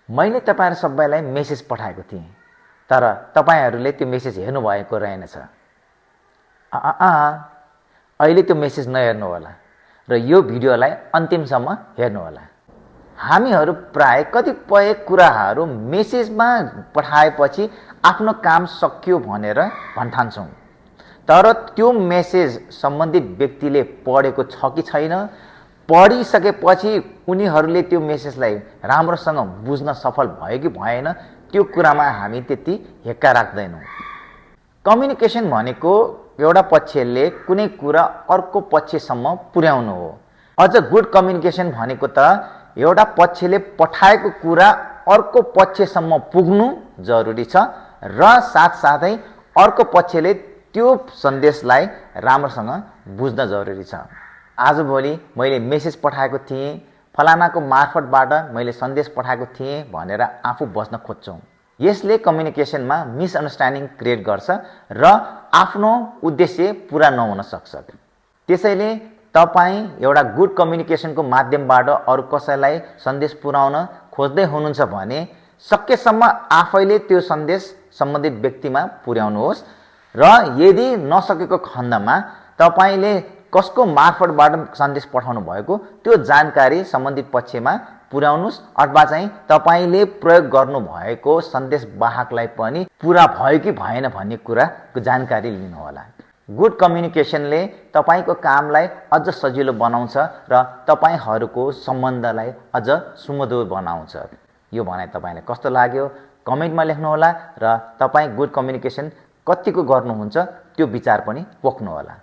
मैले तपाईहरु सबैलाई मेसेज पठाएको थिएँ, तर तपाईहरुले त्यो मेसेज हेर्नु भएको रहेनछ। अहिले त्यो मेसेज नहेर्नु होला र यो भिडियोलाई अन्तिमसम्म हेर्नु होला। हामीहरु प्राय कतिपय कुराहरु मेसेजमा पठाएपछि आफ्नो काम सकियो भनेर भन्ठान्छौं, तर त्यो मेसेज सम्बन्धित व्यक्तिले पढेको छ कि छैन, पढिसकेपछि उनीहरुले त्यो मेसेजलाई राम्रोसँग बुझ्न सफल भयो कि भएन, त्यो कुरामा हामी त्यति हेक्का राख्दैनौं। कम्युनिकेसन भनेको एउटा पक्षले कुनै कुरा अर्को पक्षसम्म पुर्याउनु हो। अझ गुड कम्युनिकेसन भनेको त एउटा पक्षले पठाएको कुरा अर्को पक्षसम्म पुग्नु जरुरी छ र साथसाथै अर्को पक्षले त्यो सन्देशलाई राम्रोसँग बुझ्न जरुरी छ। आजभोलि मैले मेसेज पठाएको थिएँ, फलानाको मार्फतबाट मैले सन्देश पठाएको थिएँ भनेर आफू बस्न खोज्छौं। यसले कम्युनिकेसनमा मिसअन्डरस्ट्यान्डिङ क्रिएट गर्छ र आफ्नो उद्देश्य पूरा नहुन सक्छ। त्यसैले तपाई एउटा गुड कम्युनिकेसनको माध्यमबाट अरु कसैलाई सन्देश पुर्याउन खोज्दै हुनुहुन्छ भने सकेसम्म आफैले त्यो सन्देश सम्बन्धित व्यक्तिमा पुर्याउनुहोस् र यदि नसकेको खण्डमा तपाईले कसको मार्फतबाट सन्देश पठाउनु भएको त्यो जानकारी सम्बन्धित पक्षमा पुर्याउनुस्, अथवा चाहिँ तपाईले प्रयोग गर्नु भएको सन्देश वाहकलाई पनि पूरा भयो कि भएन भन्ने कुराको जानकारी लिनु होला। गुड कम्युनिकेसनले तपाईको कामलाई अझ सजिलो बनाउँछ र तपाईहरुको सम्बन्धलाई अझ सुमधुर बनाउँछ। यो भनाइ तपाईलाई कस्तो लाग्यो कमेन्टमा लेख्नु होला र तपाई गुड कम्युनिकेसन कतिको गर्नुहुन्छ त्यो विचार पनि पोख्नु होला।